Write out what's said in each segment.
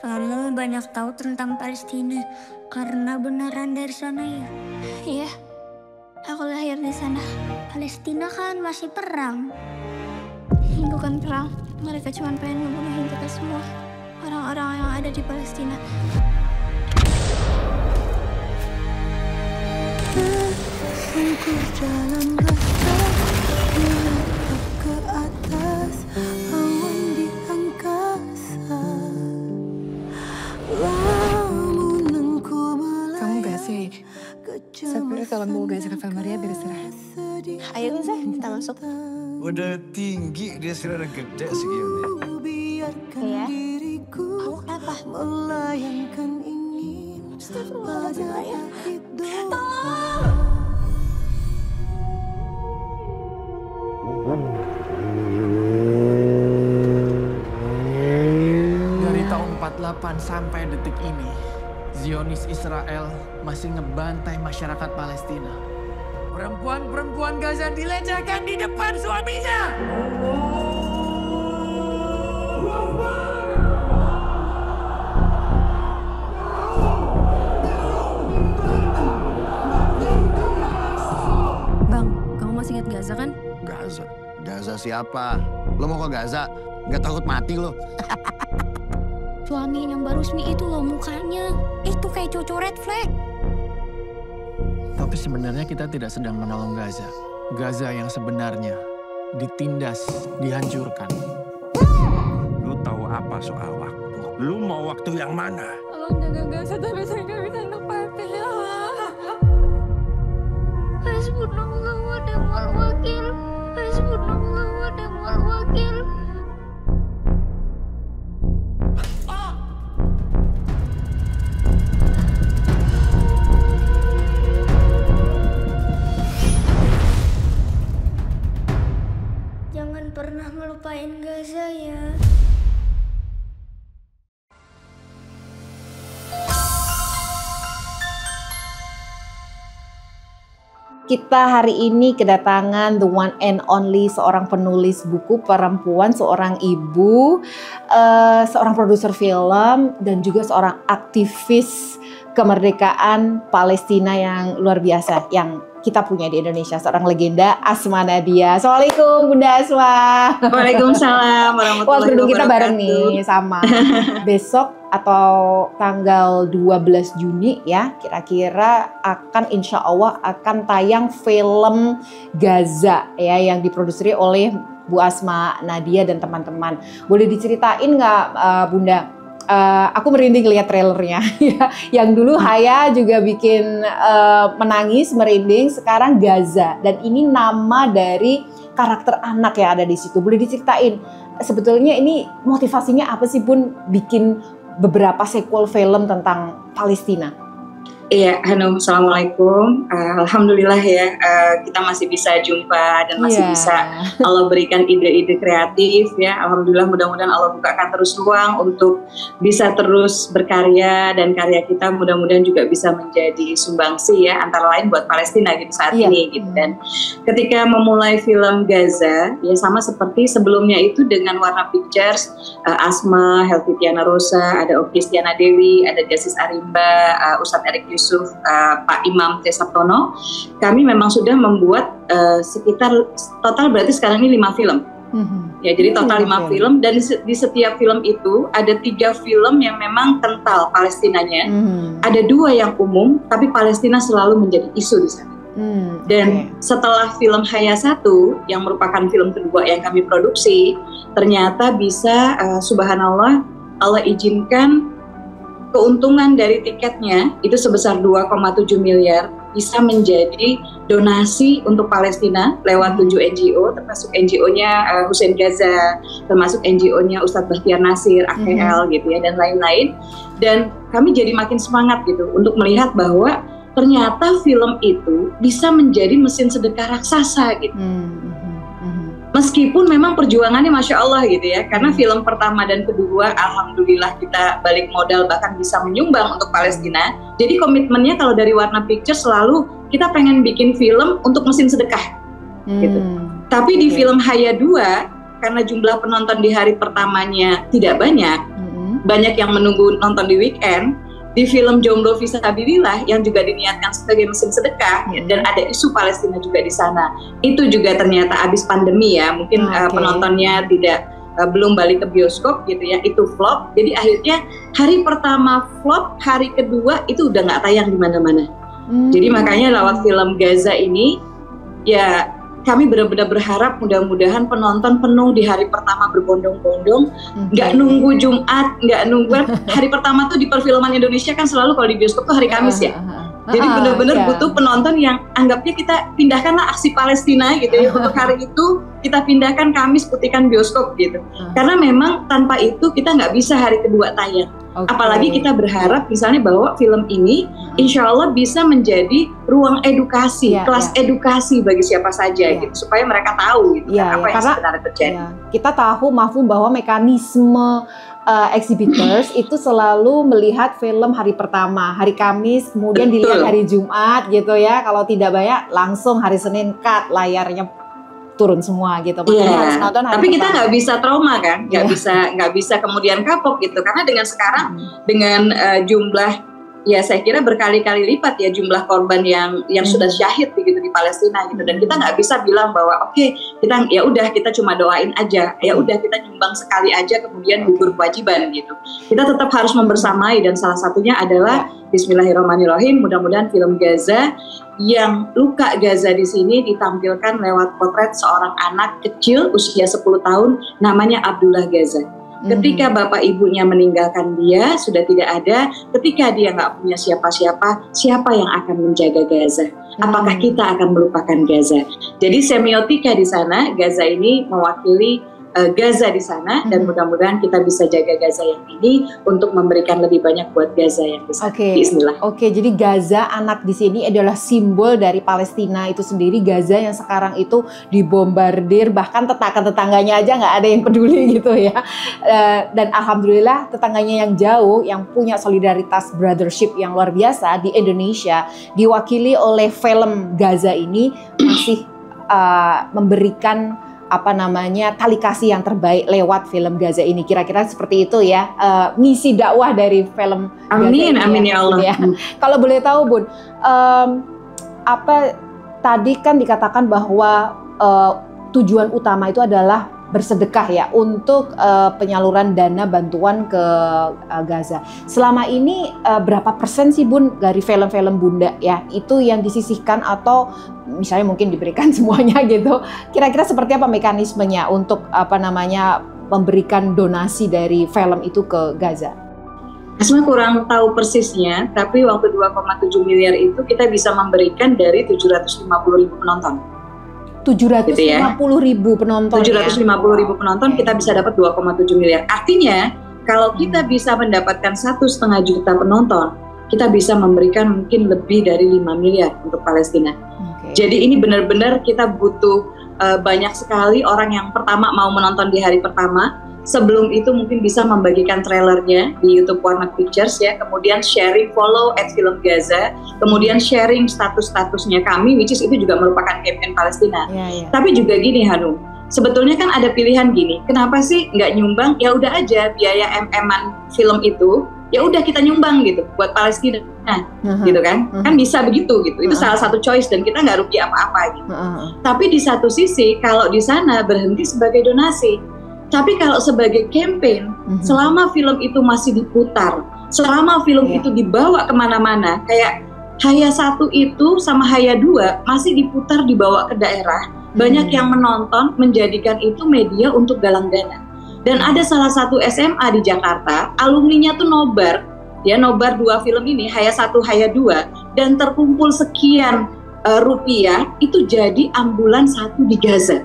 Soalnya lebih banyak tahu tentang Palestina karena beneran dari sana ya. Iya, aku lahir di sana. Palestina kan masih perang. Bukan perang, mereka cuma pengen ngebunuhin kita semua. Orang-orang yang ada di Palestina. Jalan ke atas, awan di angkasa. Kamu gak sih? Saya pilih kalau mau gak ke Maria biar istirahat. Ayo Zah, kita masuk. Udah tinggi dia sudah gede segini. Iya. Kamu kenapa? Melayangkan ingin Astagfirullahaladzim. Dari tahun 48 sampai detik ini, Zionis Israel masih ngebantai masyarakat Palestina. Perempuan-perempuan Gaza dilecehkan di depan suaminya. Bang, kamu masih ingat Gaza kan? Gaza? Gaza siapa? Lo mau ke Gaza? Gak takut mati lo? Suami yang baru resmi itu loh mukanya. Itu kayak cowok red flag. Tapi sebenarnya kita tidak sedang menolong Gaza. Gaza yang sebenarnya ditindas, dihancurkan. Lu tahu apa soal waktu? Lu mau waktu yang mana? Tolong jaga Gaza tapi saya gak bisa nempatin ya Allah. Hasbunallah wa ni'mal wakil. Hasbunallah wa ni'mal wakil. Jangan pernah melupain Gaza ya. Kita hari ini kedatangan the one and only seorang penulis buku perempuan, seorang ibu, seorang produser film, dan juga seorang aktivis kemerdekaan Palestina yang luar biasa yang kita punya di Indonesia, seorang legenda, Asma Nadia. Assalamualaikum Bunda Asma. Waalaikumsalam warahmatullahi wabarakatuh. Waduh, kita bareng nih sama. Besok atau tanggal 12 Juni ya, kira-kira akan insya Allah akan tayang film Gaza ya yang diproduksi oleh Bu Asma Nadia dan teman-teman. Boleh diceritain nggak Bunda? Aku merinding lihat trailernya. Yang dulu Haya juga bikin menangis, merinding. Sekarang Gaza, dan ini nama dari karakter anak yang ada di situ. Boleh diceritain sebetulnya ini motivasinya apa sih Bun bikin beberapa sequel film tentang Palestina? Iya, Hanum, Assalamualaikum. Alhamdulillah ya, kita masih bisa jumpa dan masih bisa Allah berikan ide-ide kreatif ya. Alhamdulillah, mudah-mudahan Allah bukakan terus ruang untuk bisa terus berkarya, dan karya kita mudah-mudahan juga bisa menjadi sumbangsi ya, antara lain buat Palestina gitu saat ini gitu. Dan ketika memulai film Gaza ya sama seperti sebelumnya itu dengan Warna Pictures, Asma, Helvitiana Rosa, ada Oki Stiana Dewi, ada Jasis Arimba, Ustadz Erik Yusuf, Pak Imam T. Sabtono, kami memang sudah membuat sekitar total berarti sekarang ini 5 film. Ya, jadi total 5 film, dan di setiap film itu ada 3 film yang memang kental Palestinanya, ada 2 yang umum, tapi Palestina selalu menjadi isu di sana. Dan setelah film Haya 1 yang merupakan film kedua yang kami produksi, ternyata bisa subhanallah Allah izinkan keuntungan dari tiketnya itu sebesar 2,7 miliar bisa menjadi donasi untuk Palestina lewat 7 NGO, termasuk NGO-nya Hussein Gaza, termasuk NGO-nya Ustadz Bahtiar Nasir, AKL gitu ya, dan lain-lain. Dan kami jadi makin semangat gitu untuk melihat bahwa ternyata film itu bisa menjadi mesin sedekah raksasa gitu. Meskipun memang perjuangannya Masya Allah gitu ya, karena film pertama dan kedua Alhamdulillah kita balik modal bahkan bisa menyumbang untuk Palestina. Jadi komitmennya kalau dari Warna Pictures selalu kita pengen bikin film untuk mesin sedekah gitu. Tapi di film Haya 2 karena jumlah penonton di hari pertamanya tidak banyak, banyak yang menunggu nonton di weekend, di film Jomblo Fisabilillah yang juga diniatkan sebagai mesin sedekah dan ada isu Palestina juga di sana. Itu juga ternyata habis pandemi ya, mungkin penontonnya belum balik ke bioskop gitu ya, itu flop. Jadi akhirnya hari pertama flop, hari kedua itu udah nggak tayang di mana-mana. Jadi makanya lewat film Gaza ini ya kami benar-benar berharap mudah-mudahan penonton penuh di hari pertama berbondong-bondong, nggak nunggu Jumat, nggak nunggu hari pertama tuh di perfilman Indonesia kan selalu kalau di bioskop tuh hari Kamis ya. Jadi benar-benar butuh penonton yang anggapnya kita pindahkanlah aksi Palestina gitu ya, untuk hari itu kita pindahkan Kamis putihkan bioskop gitu. Karena memang tanpa itu kita nggak bisa hari kedua tayang. Apalagi kita berharap misalnya bahwa film ini insya Allah bisa menjadi ruang edukasi, kelas edukasi bagi siapa saja gitu, supaya mereka tahu gitu, apa yang sebenarnya terjadi. Kita tahu mafhum bahwa mekanisme exhibitors itu selalu melihat film hari pertama, hari Kamis, kemudian dilihat hari Jumat gitu ya. Kalau tidak banyak langsung hari Senin cut, layarnya turun semua gitu. Harus nonton hari tapi kita pertama. nggak bisa trauma kan, nggak bisa kemudian kapok gitu. Karena dengan sekarang dengan jumlah ya saya kira berkali-kali lipat ya jumlah korban yang sudah syahid begitu di Palestina gitu. Dan kita nggak bisa bilang bahwa kita ya udah kita cuma doain aja, ya udah kita nyumbang sekali aja kemudian gugur kewajiban gitu. Kita tetap harus membersamai dan salah satunya adalah Bismillahirrahmanirrahim. Mudah-mudahan film Gaza yang luka Gaza di sini ditampilkan lewat potret seorang anak kecil usia 10 tahun namanya Abdullah Gaza. Ketika bapak ibunya meninggalkan dia, sudah tidak ada, ketika dia nggak punya siapa-siapa, siapa yang akan menjaga Gaza? Apakah kita akan melupakan Gaza? Jadi semiotika di sana, Gaza ini mewakili Gaza di sana, dan mudah-mudahan kita bisa jaga Gaza yang ini untuk memberikan lebih banyak buat Gaza yang di sana. Bismillah. Jadi Gaza anak di sini adalah simbol dari Palestina itu sendiri. Gaza yang sekarang itu dibombardir, bahkan tetangganya aja nggak ada yang peduli gitu ya. Dan alhamdulillah tetangganya yang jauh, yang punya solidaritas brothership yang luar biasa di Indonesia, diwakili oleh film Gaza ini masih memberikan tali kasih yang terbaik lewat film Gaza ini. Kira-kira seperti itu ya, misi dakwah dari film Amin, Gaza ini. amin ya Allah. Ya. Kalau boleh tahu Bun, tadi kan dikatakan bahwa tujuan utama itu adalah bersedekah ya untuk penyaluran dana bantuan ke Gaza. Selama ini berapa persen sih Bun dari film-film Bunda ya itu yang disisihkan atau misalnya mungkin diberikan semuanya gitu? Kira-kira seperti apa mekanismenya untuk memberikan donasi dari film itu ke Gaza? Asma kurang tahu persisnya, tapi waktu 2,7 miliar itu kita bisa memberikan dari 750.000 penonton. 750.000 penonton. 750.000 penonton kita bisa dapat 2,7 miliar. Artinya kalau kita bisa mendapatkan 1,5 juta penonton, kita bisa memberikan mungkin lebih dari 5 miliar untuk Palestina. Jadi ini benar-benar kita butuh banyak sekali orang yang pertama mau menonton di hari pertama. Sebelum itu mungkin bisa membagikan trailernya di YouTube Warner Pictures ya, kemudian sharing, follow @filmgaza, kemudian sharing status-statusnya kami, which is itu juga merupakan campaign Palestina. Tapi juga gini Hanum, sebetulnya kan ada pilihan gini, kenapa sih nggak nyumbang? Ya udah aja biaya MM-an film itu, ya udah kita nyumbang gitu buat Palestina, gitu kan? Kan bisa begitu gitu. Itu salah satu choice dan kita nggak rugi apa-apa gitu. Tapi di satu sisi kalau di sana berhenti sebagai donasi. Tapi kalau sebagai campaign, selama film itu masih diputar, selama film itu dibawa kemana-mana, kayak Haya 1 itu sama Haya 2 masih diputar dibawa ke daerah, banyak yang menonton, menjadikan itu media untuk galang dana. Dan ada salah satu SMA di Jakarta, alumninya tuh nobar 2 film ini, Haya 1, Haya 2, dan terkumpul sekian rupiah, itu jadi ambulans 1 di Gaza.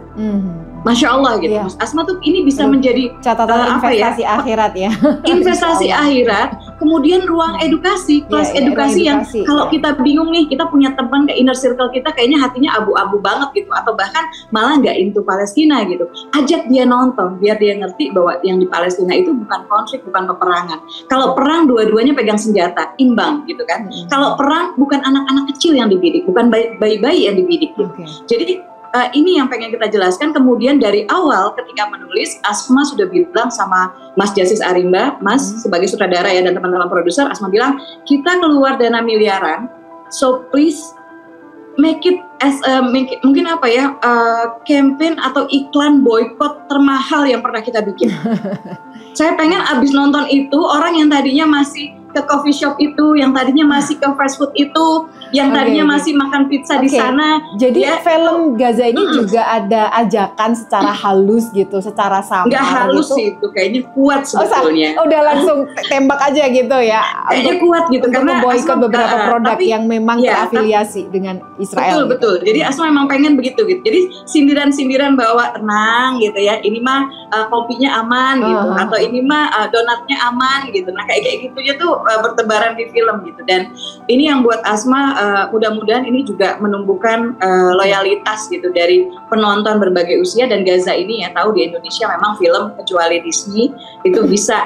Masya Allah gitu, Asma tuh ini bisa menjadi catatan investasi akhirat ya. Investasi akhirat, kemudian ruang edukasi, kelas edukasi yang kalau kita bingung nih, kita punya teman ke inner circle kita kayaknya hatinya abu-abu banget gitu, atau bahkan malah nggak into Palestina gitu, ajak dia nonton, biar dia ngerti bahwa yang di Palestina itu bukan konflik, bukan peperangan. Kalau perang dua-duanya pegang senjata, imbang gitu kan. Kalau perang bukan anak-anak kecil yang dibidik, bukan bayi-bayi yang dibidik gitu. Jadi ini yang pengen kita jelaskan. Kemudian dari awal ketika menulis, Asma sudah bilang sama Mas Jasis Arimba, Mas sebagai sutradara ya dan teman-teman produser, Asma bilang kita keluar dana miliaran, so please make it as mungkin apa ya, campaign atau iklan boykot termahal yang pernah kita bikin. Saya pengen abis nonton itu orang yang tadinya masih ke coffee shop itu, yang tadinya masih ke fast food itu, yang tadinya masih makan pizza di sana. Jadi ya, film Gaza ini juga ada ajakan secara halus gitu, secara samar. Nggak halus sih itu, kayaknya kuat sebetulnya. Udah langsung tembak aja gitu ya. Kayaknya kuat gitu karena memboikot beberapa produk yang memang terafiliasi dengan Israel. Betul. Jadi Asma memang pengen begitu gitu. Jadi sindiran-sindiran bahwa tenang gitu ya. Ini mah kopinya aman gitu, atau ini mah donatnya aman gitu. Nah kayak gitunya tuh bertebaran di film gitu. Dan ini yang buat Asma mudah-mudahan ini juga menumbuhkan loyalitas gitu dari penonton berbagai usia. Dan Gaza ini ya tahu di Indonesia memang film kecuali Disney itu bisa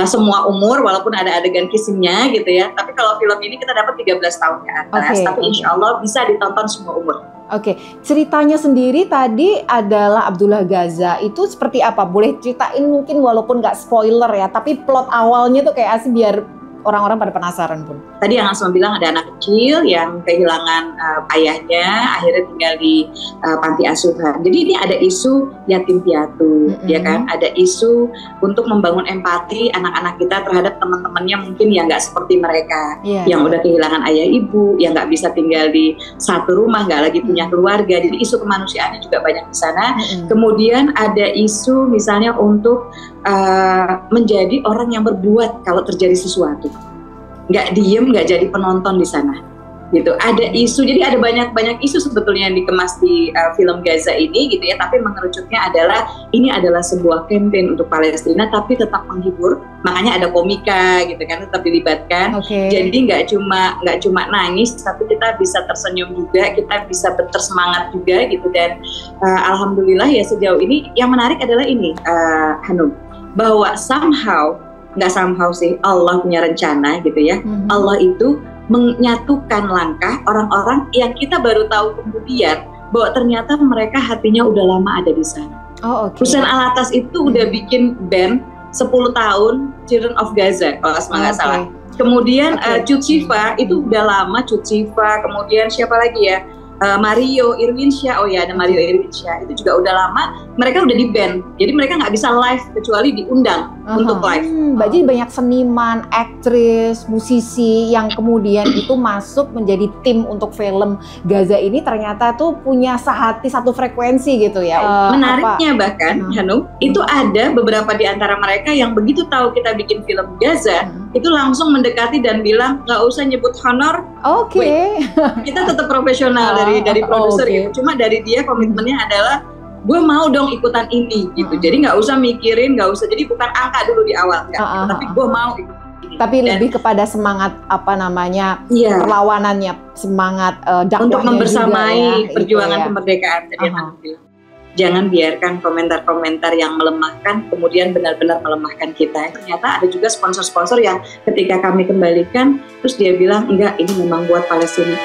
semua umur walaupun ada adegan kissingnya gitu ya. Tapi kalau film ini kita dapat 13 tahun ke atas. Tapi insya Allah bisa ditonton semua umur. Ceritanya sendiri tadi adalah Abdullah Gaza itu seperti apa? Boleh ceritain mungkin walaupun nggak spoiler ya, tapi plot awalnya tuh kayak asli biar orang-orang pada penasaran pun. Tadi yang Asma bilang ada anak kecil yang kehilangan ayahnya, akhirnya tinggal di panti asuhan. Jadi ini ada isu yatim piatu, ya kan? Ada isu untuk membangun empati anak-anak kita terhadap teman-temannya mungkin yang nggak seperti mereka, yang udah kehilangan ayah ibu, yang nggak bisa tinggal di satu rumah, nggak lagi punya keluarga. Jadi isu kemanusiaannya juga banyak di sana. Kemudian ada isu misalnya untuk menjadi orang yang berbuat kalau terjadi sesuatu, nggak diem, nggak jadi penonton di sana gitu. Ada isu, jadi ada banyak isu sebetulnya yang dikemas di film Gaza ini gitu ya, tapi mengerucutnya adalah ini adalah sebuah campaign untuk Palestina tapi tetap menghibur, makanya ada komika gitu kan, tetap dilibatkan. Jadi nggak cuma nangis tapi kita bisa tersenyum juga, kita bisa bersemangat juga gitu. Dan alhamdulillah ya sejauh ini yang menarik adalah ini Hanum, bahwa nggak somehow sih, Allah punya rencana gitu ya. Allah itu menyatukan langkah orang-orang yang kita baru tahu kemudian bahwa ternyata mereka hatinya udah lama ada di sana. Hussein Alatas itu udah bikin band 10 tahun, Children of Gaza kalau Asma nggak salah. Kemudian Cut Siva itu udah lama, Cut Siva. Kemudian siapa lagi ya? Mario Irwinsyah, ada Mario Irwinsyah, itu juga udah lama mereka udah di band, jadi mereka nggak bisa live kecuali diundang untuk live. Jadi banyak seniman, aktris, musisi yang kemudian itu masuk menjadi tim untuk film Gaza ini ternyata tuh punya sehati, satu frekuensi gitu ya. Menariknya bahkan Hanum, itu ada beberapa di antara mereka yang begitu tahu kita bikin film Gaza, itu langsung mendekati dan bilang nggak usah nyebut honor, kita tetap profesional dari produser gitu. Cuma dari dia komitmennya adalah gue mau dong ikutan ini gitu. Jadi nggak usah mikirin, nggak usah. Jadi bukan angka dulu di awal, tapi gue mau ikutan ini. Tapi lebih kepada semangat perlawanannya, semangat dakwahnya untuk membersamai juga, ya, perjuangan kemerdekaan tadi Jangan biarkan komentar-komentar yang melemahkan kemudian benar-benar melemahkan kita. Ternyata ada juga sponsor-sponsor yang ketika kami kembalikan terus dia bilang enggak, ini memang buat Palestina.